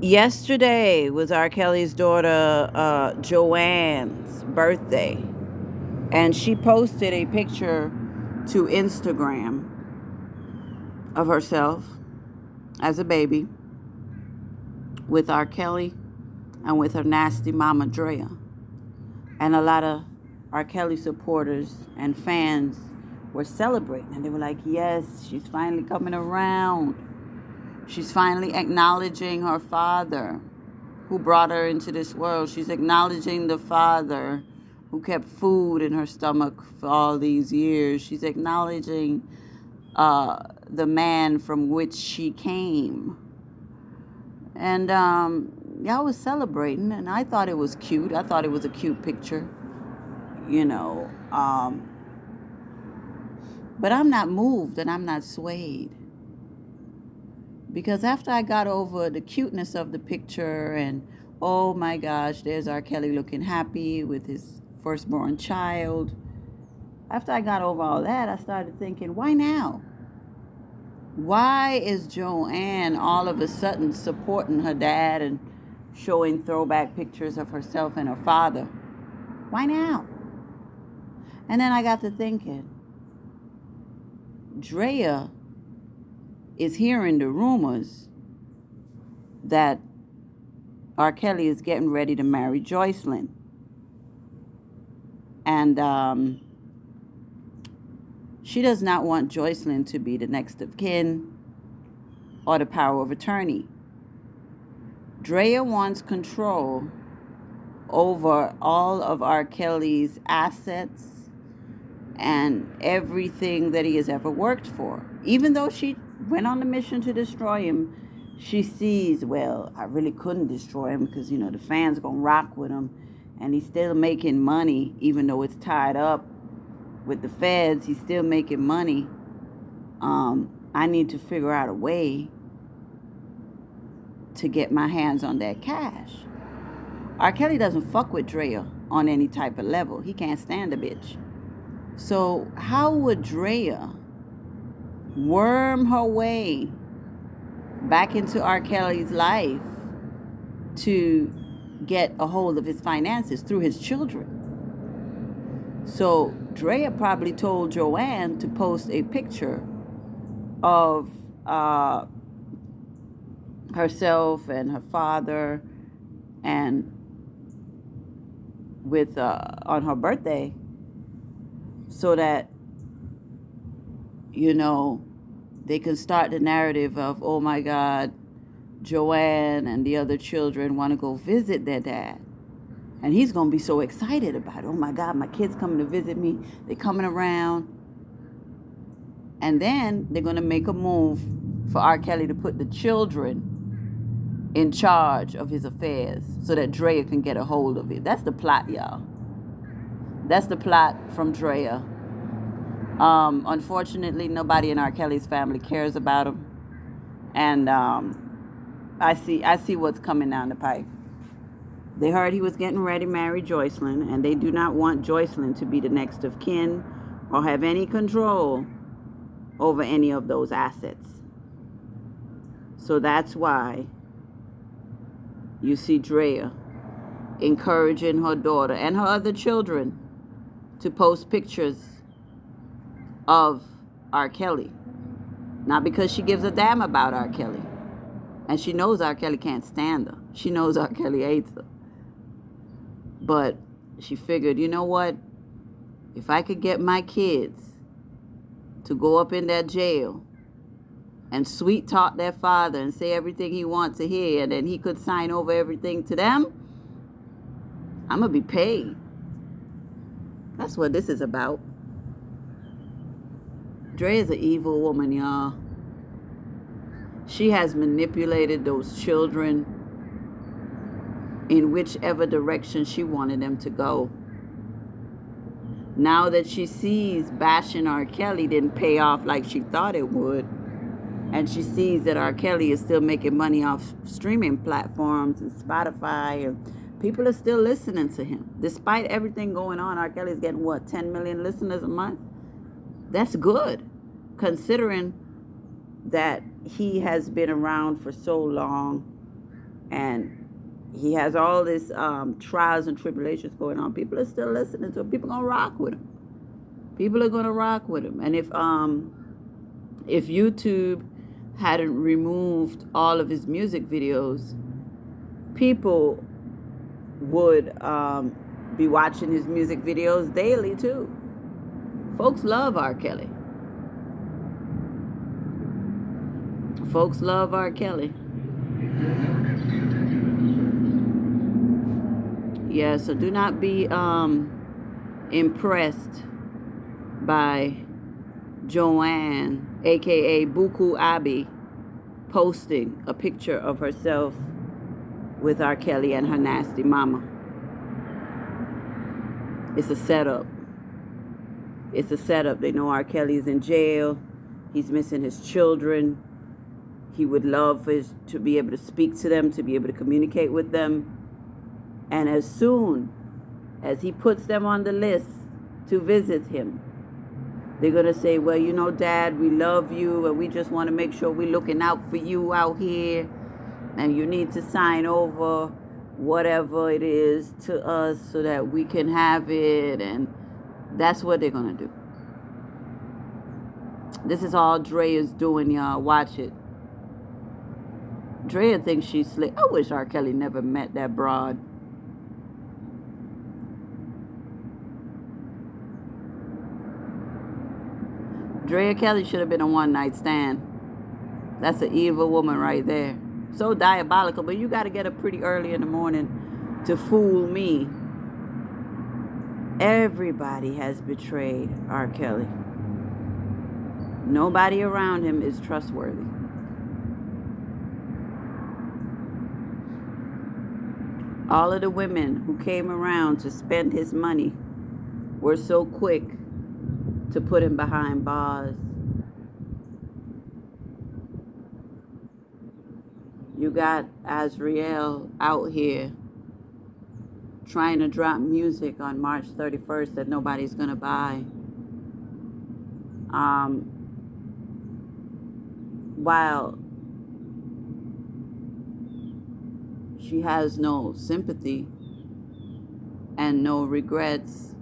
Yesterday was R. Kelly's daughter, Joanne's birthday, and she posted a picture to Instagram of herself as a baby with R. Kelly and with her nasty mama, Drea. And a lot of R. Kelly supporters and fans were celebrating, and they were like, yes, she's finally coming around. She's finally acknowledging her father who brought her into this world. She's acknowledging the father who kept food in her stomach for all these years. She's acknowledging the man from which she came. And y'all was celebrating, and I thought it was cute. I thought it was a cute picture, you know. But I'm not moved and I'm not swayed. Because after I got over the cuteness of the picture and, oh my gosh, there's R. Kelly looking happy with his firstborn child. After I got over all that, I started thinking, why now? Why is Joanne all of a sudden supporting her dad and showing throwback pictures of herself and her father? Why now? And then I got to thinking, Drea is hearing the rumors that R. Kelly is getting ready to marry Joycelyn. And she does not want Joycelyn to be the next of kin or the power of attorney. Drea wants control over all of R. Kelly's assets and everything that he has ever worked for. Even though she went on the mission to destroy him, she sees, well, I really couldn't destroy him because, the fans going to rock with him. And he's still making money, even though it's tied up with the feds. He's still making money. I need to figure out a way to get my hands on that cash. R. Kelly doesn't fuck with Drea on any type of level. He can't stand a bitch. So how would Drea worm her way back into R. Kelly's life to get a hold of his finances through his children? So Drea probably told Joanne to post a picture of herself and her father, and with on her birthday, so that they can start the narrative of, oh my God, Joanne and the other children want to go visit their dad. And he's going to be so excited about it. Oh my God, my kids coming to visit me. They're coming around. And then they're going to make a move for R. Kelly to put the children in charge of his affairs so that Drea can get a hold of it. That's the plot, y'all. That's the plot from Drea. Unfortunately, nobody in R. Kelly's family cares about him. And I see what's coming down the pipe. They heard he was getting ready to marry Joycelyn, and they do not want Joycelyn to be the next of kin or have any control over any of those assets. So that's why you see Drea encouraging her daughter and her other children to post pictures of R. Kelly. Not because she gives a damn about R. Kelly. And she knows R. Kelly can't stand her. She knows R. Kelly hates her. But she figured, you know what? If I could get my kids to go up in that jail and sweet talk their father and say everything he wants to hear, and then he could sign over everything to them, I'm going to be paid. That's what this is about. Dre is an evil woman, y'all. She has manipulated those children in whichever direction she wanted them to go. Now that she sees bashing R. Kelly didn't pay off like she thought it would, and she sees that R. Kelly is still making money off streaming platforms and Spotify, and people are still listening to him. Despite everything going on, R. Kelly's getting, 10 million listeners a month? That's good, considering that he has been around for so long And he has all this trials and tribulations going on. People are still listening to him. People are gonna rock with him. People are gonna rock with him. And if YouTube hadn't removed all of his music videos, people would be watching his music videos daily too. Folks love R. Kelly. Folks love R. Kelly. Yeah, so do not be impressed by Joanne, aka Buku Abi, posting a picture of herself with R. Kelly and her nasty mama. It's a setup. It's a setup. They know R. Kelly's in jail. He's missing his children. He would love to be able to speak to them, to be able to communicate with them. And as soon as he puts them on the list to visit him, they're going to say, well, you know, Dad, we love you, and we just want to make sure we're looking out for you out here, and you need to sign over whatever it is to us so that we can have it. And that's what they're going to do. This is all Drea's doing, y'all. Watch it. Drea thinks she's slick. I wish R. Kelly never met that broad. Drea Kelly should have been a one-night stand. That's an evil woman right there. So diabolical, but you got to get up pretty early in the morning to fool me. Everybody has betrayed R. Kelly. Nobody around him is trustworthy. All of the women who came around to spend his money were so quick to put him behind bars. You got Azriel out here trying to drop music on March 31st that nobody's going to buy. While she has no sympathy and no regrets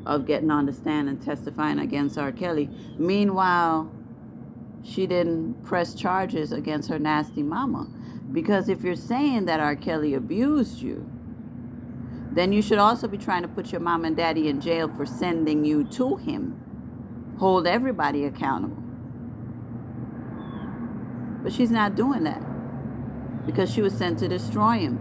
of getting on the stand and testifying against R. Kelly. Meanwhile, she didn't press charges against her nasty mama. Because if you're saying that R. Kelly abused you, then you should also be trying to put your mom and daddy in jail for sending you to him. Hold everybody accountable. But she's not doing that because she was sent to destroy him.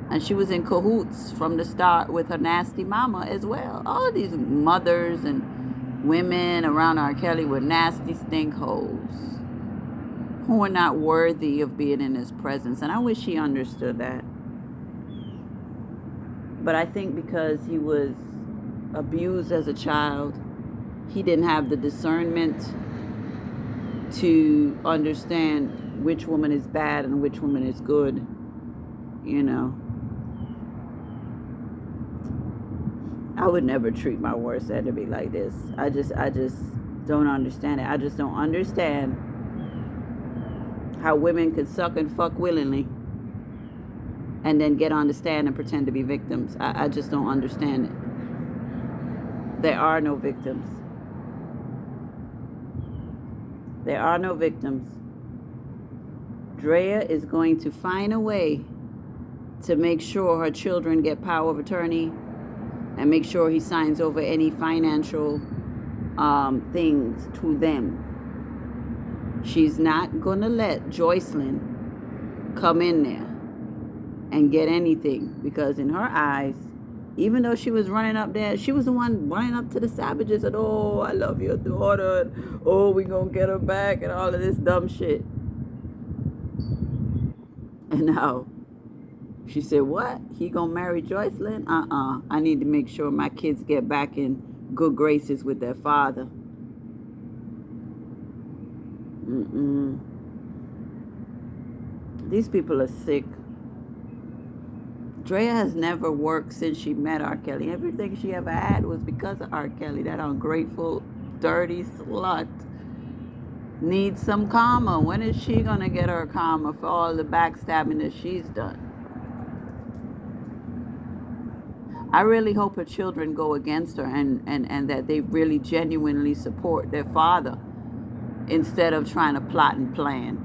And she was in cahoots from the start with her nasty mama as well. All of these mothers and women around R. Kelly were nasty stink holes who are not worthy of being in his presence. And I wish he understood that. But I think because he was abused as a child, he didn't have the discernment to understand which woman is bad and which woman is good, you know. I would never treat my worst enemy like this. I just don't understand it. I just don't understand how women could suck and fuck willingly and then get on the stand and pretend to be victims. I just don't understand it. There are no victims. There are no victims. Drea is going to find a way to make sure her children get power of attorney and make sure he signs over any financial things to them. She's not going to let Joycelyn come in there and get anything, because in her eyes, even though she was running up there, she was the one running up to the Savages and, oh, I love your daughter, and, oh, we gonna get her back, and all of this dumb shit. And now she said, what? He gonna marry Joycelyn? I need to make sure my kids get back in good graces with their father. These people are sick. Drea has never worked since she met R. Kelly. Everything she ever had was because of R. Kelly, that ungrateful, dirty slut. needs some karma. When is she gonna get her karma for all the backstabbing that she's done? I really hope her children go against her, and that they really genuinely support their father instead of trying to plot and plan.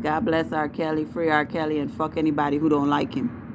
God bless R. Kelly, free R. Kelly, and fuck anybody who don't like him.